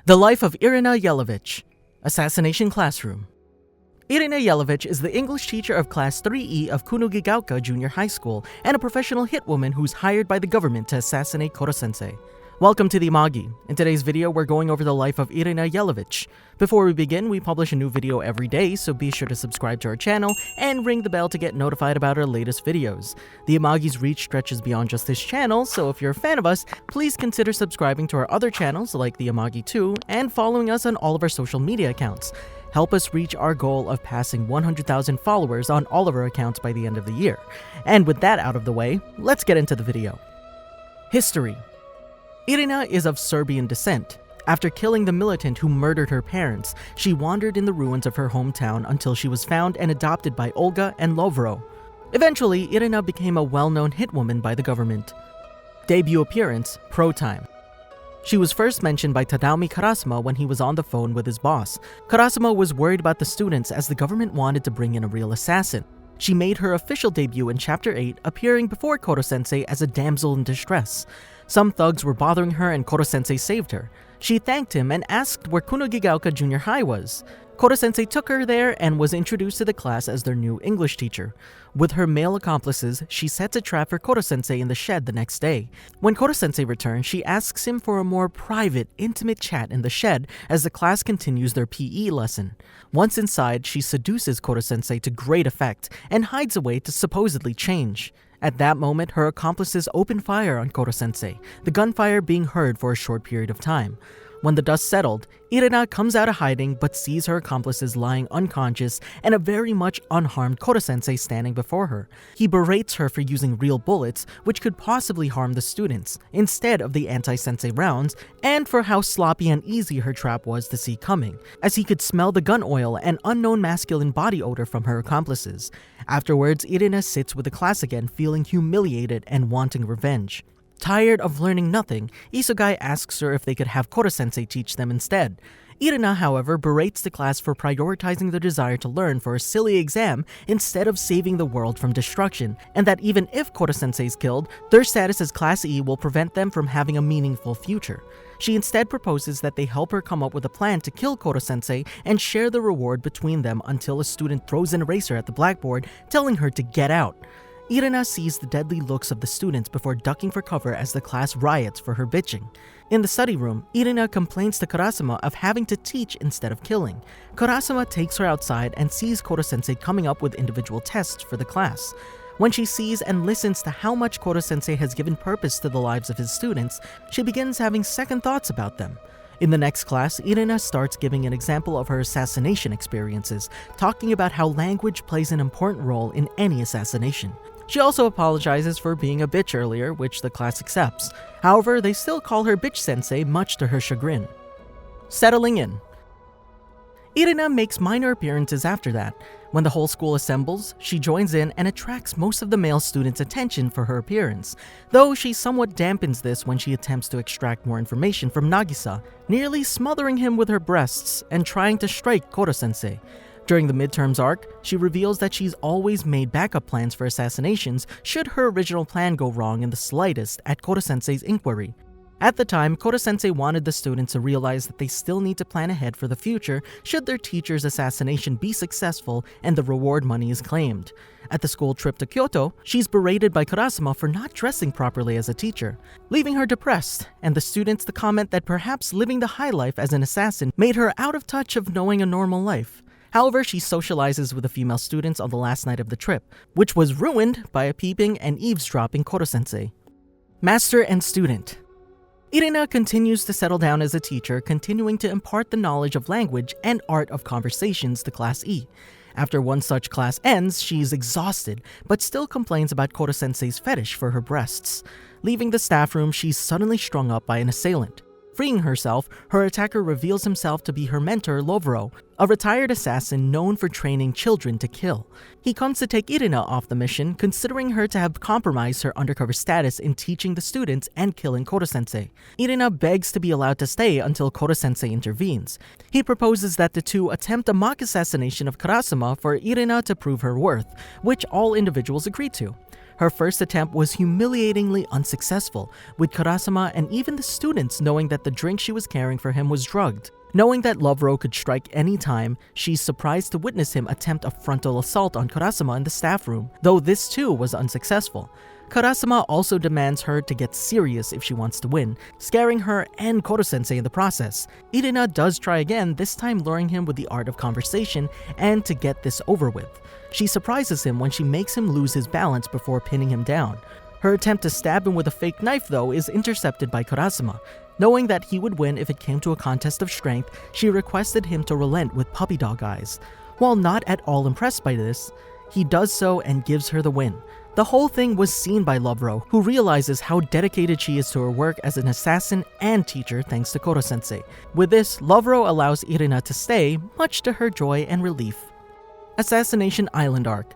The Life of Irina Jelavic, Assassination Classroom. Irina Jelavic is the English teacher of Class 3E of Kunugigaoka Junior High School and a professional hitwoman who's hired by the government to assassinate Korosensei. Welcome to the Amagi. In today's video, we're going over the life of Irina Jelavic. Before we begin, we publish a new video every day, so be sure to subscribe to our channel and ring the bell to get notified about our latest videos. The Amagi's reach stretches beyond just this channel, so if you're a fan of us, please consider subscribing to our other channels like the Amagi 2 and following us on all of our social media accounts. Help us reach our goal of passing 100,000 followers on all of our accounts by the end of the year. And with that out of the way, let's get into the video. History. Irina is of Serbian descent. After killing the militant who murdered her parents, she wandered in the ruins of her hometown until she was found and adopted by Olga and Lovro. Eventually, Irina became a well-known hitwoman by the government. Debut appearance, Pro Time. She was first mentioned by Tadao Karasuma when he was on the phone with his boss. Karasuma was worried about the students as the government wanted to bring in a real assassin. She made her official debut in Chapter 8, appearing before Korosensei as a damsel in distress. Some thugs were bothering her and Korosensei saved her. She thanked him and asked where Kunugigaoka Junior High was. Korosensei took her there and was introduced to the class as their new English teacher. With her male accomplices, she sets a trap for Korosensei in the shed the next day. When Korosensei returns, she asks him for a more private, intimate chat in the shed as the class continues their PE lesson. Once inside, she seduces Korosensei to great effect and hides away to supposedly change. At that moment, her accomplices open fire on Korosensei, the gunfire being heard for a short period of time. When the dust settled, Irina comes out of hiding but sees her accomplices lying unconscious and a very much unharmed Korosensei standing before her. He berates her for using real bullets, which could possibly harm the students, instead of the anti-sensei rounds, and for how sloppy and easy her trap was to see coming, as he could smell the gun oil and unknown masculine body odor from her accomplices. Afterwards, Irina sits with the class again, feeling humiliated and wanting revenge. Tired of learning nothing, Isugai asks her if they could have Korosensei teach them instead. Irina, however, berates the class for prioritizing their desire to learn for a silly exam instead of saving the world from destruction, and that even if Korosensei is killed, their status as Class E will prevent them from having a meaningful future. She instead proposes that they help her come up with a plan to kill Korosensei and share the reward between them until a student throws an eraser at the blackboard, telling her to get out. Irina sees the deadly looks of the students before ducking for cover as the class riots for her bitching. In the study room, Irina complains to Karasuma of having to teach instead of killing. Karasuma takes her outside and sees Korosensei coming up with individual tests for the class. When she sees and listens to how much Korosensei has given purpose to the lives of his students, she begins having second thoughts about them. In the next class, Irina starts giving an example of her assassination experiences, talking about how language plays an important role in any assassination. She also apologizes for being a bitch earlier, which the class accepts. However, they still call her Bitch Sensei, much to her chagrin. Settling in. Irina makes minor appearances after that. When the whole school assembles, she joins in and attracts most of the male students' attention for her appearance, though she somewhat dampens this when she attempts to extract more information from Nagisa, nearly smothering him with her breasts and trying to strike Korosensei. During the midterms arc, she reveals that she's always made backup plans for assassinations should her original plan go wrong in the slightest at Korosensei's inquiry. At the time, Korosensei wanted the students to realize that they still need to plan ahead for the future should their teacher's assassination be successful and the reward money is claimed. At the school trip to Kyoto, she's berated by Karasuma for not dressing properly as a teacher, leaving her depressed, and the students to comment that perhaps living the high life as an assassin made her out of touch of knowing a normal life. However, she socializes with the female students on the last night of the trip, which was ruined by a peeping and eavesdropping Korosensei. Master and student. Irina continues to settle down as a teacher, continuing to impart the knowledge of language and art of conversations to Class E. After one such class ends, she is exhausted, but still complains about Korosensei's fetish for her breasts. Leaving the staff room, she's suddenly strung up by an assailant. Freeing herself, her attacker reveals himself to be her mentor, Lovro, a retired assassin known for training children to kill. He comes to take Irina off the mission, considering her to have compromised her undercover status in teaching the students and killing Korosensei. Irina begs to be allowed to stay until Korosensei intervenes. He proposes that the two attempt a mock assassination of Karasuma for Irina to prove her worth, which all individuals agree to. Her first attempt was humiliatingly unsuccessful, with Karasuma and even the students knowing that the drink she was carrying for him was drugged. Knowing that Lovro could strike any time, she's surprised to witness him attempt a frontal assault on Karasuma in the staff room, though this too was unsuccessful. Karasuma also demands her to get serious if she wants to win, scaring her and Korosensei in the process. Irina does try again, this time luring him with the art of conversation and to get this over with. She surprises him when she makes him lose his balance before pinning him down. Her attempt to stab him with a fake knife though is intercepted by Karasuma. Knowing that he would win if it came to a contest of strength, she requested him to relent with puppy dog eyes. While not at all impressed by this, he does so and gives her the win. The whole thing was seen by Lovro, who realizes how dedicated she is to her work as an assassin and teacher thanks to Korosensei. With this, Lovro allows Irina to stay, much to her joy and relief. Assassination Island Arc.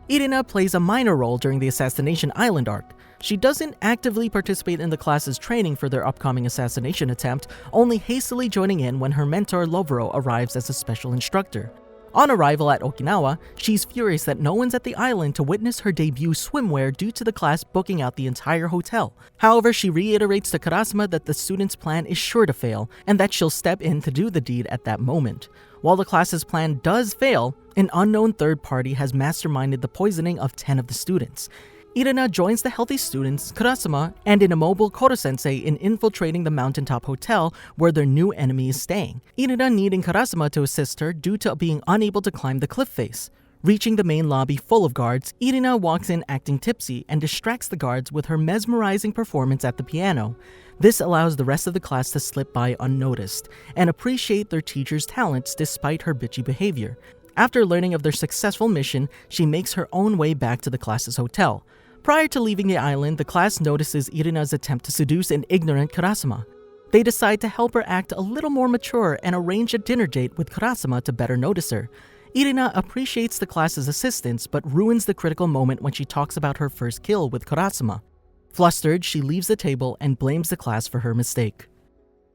Irina plays a minor role during the Assassination Island Arc. She doesn't actively participate in the class's training for their upcoming assassination attempt, only hastily joining in when her mentor Lovro arrives as a special instructor. On arrival at Okinawa, she's furious that no one's at the island to witness her debut swimwear due to the class booking out the entire hotel. However, she reiterates to Karasuma that the student's plan is sure to fail, and that she'll step in to do the deed at that moment. While the class's plan does fail, an unknown third party has masterminded the poisoning of 10 of the students. Irina joins the healthy students, Karasuma, and an immobile Korosensei in infiltrating the mountaintop hotel where their new enemy is staying. Irina needing Karasuma to assist her due to being unable to climb the cliff face. Reaching the main lobby full of guards, Irina walks in acting tipsy and distracts the guards with her mesmerizing performance at the piano. This allows the rest of the class to slip by unnoticed and appreciate their teacher's talents despite her bitchy behavior. After learning of their successful mission, she makes her own way back to the class's hotel. Prior to leaving the island, the class notices Irina's attempt to seduce an ignorant Karasuma. They decide to help her act a little more mature and arrange a dinner date with Karasuma to better notice her. Irina appreciates the class's assistance but ruins the critical moment when she talks about her first kill with Karasuma. Flustered, she leaves the table and blames the class for her mistake.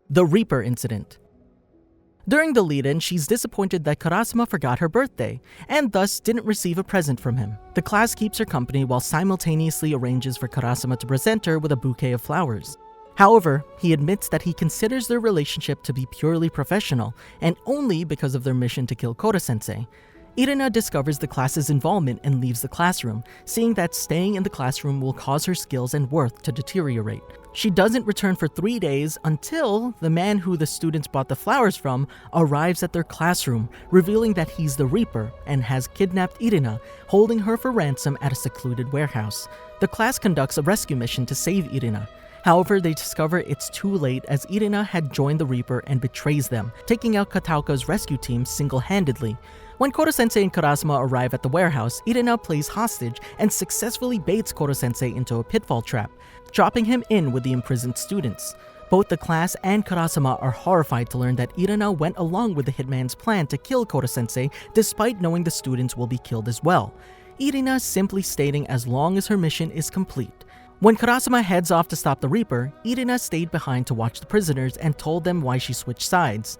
The Reaper Incident. During the lead-in, she's disappointed that Karasuma forgot her birthday, and thus didn't receive a present from him. The class keeps her company while simultaneously arranges for Karasuma to present her with a bouquet of flowers. However, he admits that he considers their relationship to be purely professional, and only because of their mission to kill Korosensei. Irina discovers the class's involvement and leaves the classroom, seeing that staying in the classroom will cause her skills and worth to deteriorate. She doesn't return for 3 days until the man who the students bought the flowers from arrives at their classroom, revealing that he's the Reaper and has kidnapped Irina, holding her for ransom at a secluded warehouse. The class conducts a rescue mission to save Irina. However, they discover it's too late as Irina had joined the Reaper and betrays them, taking out Kataoka's rescue team single-handedly. When Korosensei and Karasuma arrive at the warehouse, Irina plays hostage and successfully baits Korosensei into a pitfall trap, dropping him in with the imprisoned students. Both the class and Karasuma are horrified to learn that Irina went along with the hitman's plan to kill Korosensei despite knowing the students will be killed as well. Irina simply stating as long as her mission is complete. When Karasuma heads off to stop the Reaper, Irina stayed behind to watch the prisoners and told them why she switched sides.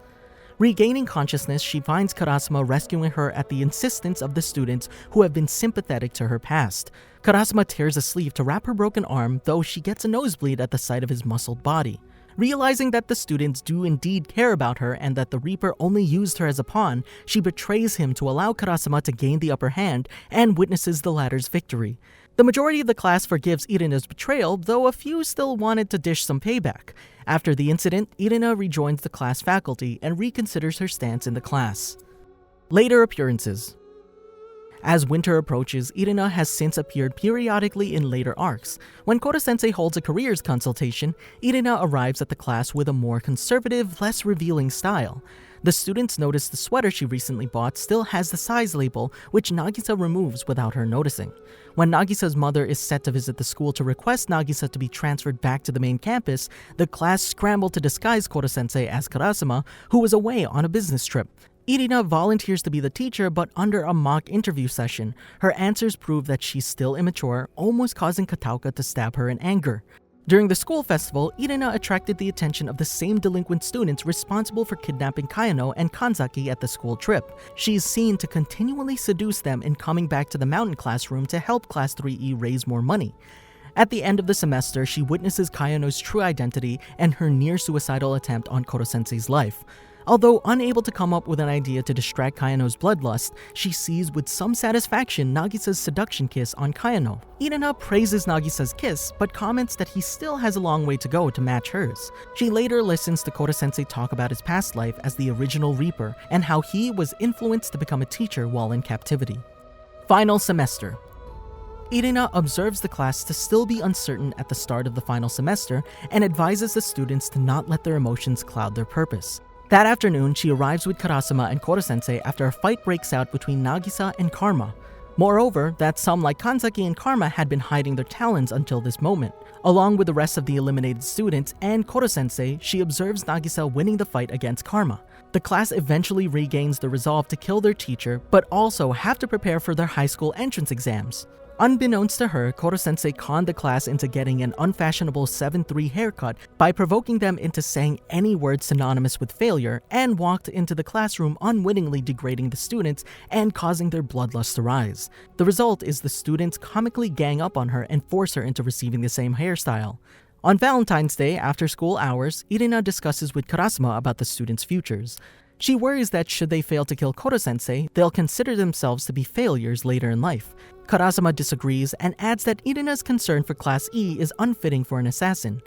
Regaining consciousness, she finds Karasuma rescuing her at the insistence of the students who have been sympathetic to her past. Karasuma tears a sleeve to wrap her broken arm, though she gets a nosebleed at the sight of his muscled body. Realizing that the students do indeed care about her and that the Reaper only used her as a pawn, she betrays him to allow Karasuma to gain the upper hand and witnesses the latter's victory. The majority of the class forgives Irina's betrayal, though a few still wanted to dish some payback. After the incident, Irina rejoins the class faculty and reconsiders her stance in the class. Later appearances. As winter approaches, Irina has since appeared periodically in later arcs. When Korosensei holds a careers consultation, Irina arrives at the class with a more conservative, less revealing style. The students notice the sweater she recently bought still has the size label, which Nagisa removes without her noticing. When Nagisa's mother is set to visit the school to request Nagisa to be transferred back to the main campus, the class scramble to disguise Korosensei as Karasuma, who was away on a business trip. Irina volunteers to be the teacher, but under a mock interview session, her answers prove that she's still immature, almost causing Kataoka to stab her in anger. During the school festival, Irina attracted the attention of the same delinquent students responsible for kidnapping Kayano and Kanzaki at the school trip. She is seen to continually seduce them in coming back to the mountain classroom to help Class 3E raise more money. At the end of the semester, she witnesses Kayano's true identity and her near-suicidal attempt on Korosensei's life. Although unable to come up with an idea to distract Kayano's bloodlust, she sees with some satisfaction Nagisa's seduction kiss on Kayano. Irina praises Nagisa's kiss, but comments that he still has a long way to go to match hers. She later listens to Korosensei talk about his past life as the original Reaper and how he was influenced to become a teacher while in captivity. Final semester. Irina observes the class to still be uncertain at the start of the final semester and advises the students to not let their emotions cloud their purpose. That afternoon, she arrives with Karasuma and Korosensei after a fight breaks out between Nagisa and Karma. Moreover, that some like Kanzaki and Karma had been hiding their talents until this moment. Along with the rest of the eliminated students and Korosensei, she observes Nagisa winning the fight against Karma. The class eventually regains the resolve to kill their teacher, but also have to prepare for their high school entrance exams. Unbeknownst to her, Korosensei conned the class into getting an unfashionable 7-3 haircut by provoking them into saying any word synonymous with failure, and walked into the classroom unwittingly degrading the students and causing their bloodlust to rise. The result is the students comically gang up on her and force her into receiving the same hairstyle. On Valentine's Day, after school hours, Irina discusses with Karasuma about the students' futures. She worries that should they fail to kill Korosensei, they'll consider themselves to be failures later in life. Karasuma disagrees and adds that Irina's concern for Class E is unfitting for an assassin.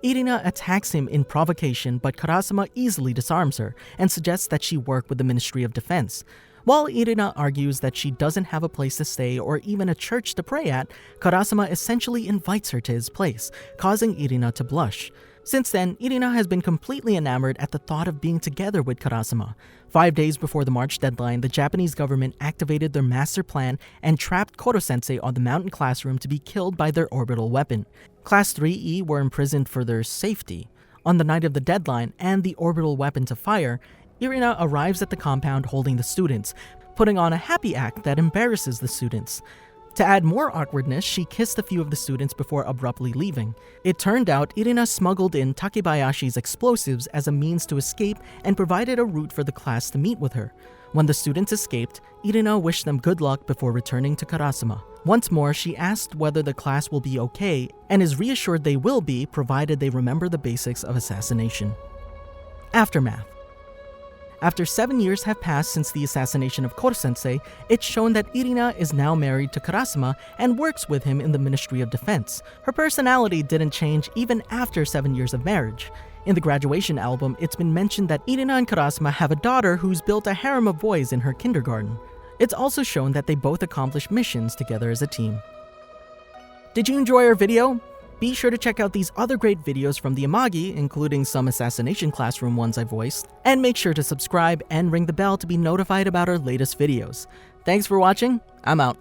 Irina attacks him in provocation, but Karasuma easily disarms her and suggests that she work with the Ministry of Defense. While Irina argues that she doesn't have a place to stay or even a church to pray at, Karasuma essentially invites her to his place, causing Irina to blush. Since then, Irina has been completely enamored at the thought of being together with Karasuma. 5 days before the March deadline, the Japanese government activated their master plan and trapped Korosensei on the mountain classroom to be killed by their orbital weapon. Class 3E were imprisoned for their safety. On the night of the deadline and the orbital weapon to fire, Irina arrives at the compound holding the students, putting on a happy act that embarrasses the students. To add more awkwardness, she kissed a few of the students before abruptly leaving. It turned out Irina smuggled in Takebayashi's explosives as a means to escape and provided a route for the class to meet with her. When the students escaped, Irina wished them good luck before returning to Karasuma. Once more, she asked whether the class will be okay and is reassured they will be, provided they remember the basics of assassination. Aftermath. After 7 years have passed since the assassination of Korosensei, it's shown that Irina is now married to Karasuma and works with him in the Ministry of Defense. Her personality didn't change even after 7 years of marriage. In the graduation album, it's been mentioned that Irina and Karasuma have a daughter who's built a harem of boys in her kindergarten. It's also shown that they both accomplish missions together as a team. Did you enjoy our video? Be sure to check out these other great videos from the Amagi, including some Assassination Classroom ones I voiced, and make sure to subscribe and ring the bell to be notified about our latest videos. Thanks for watching, I'm out.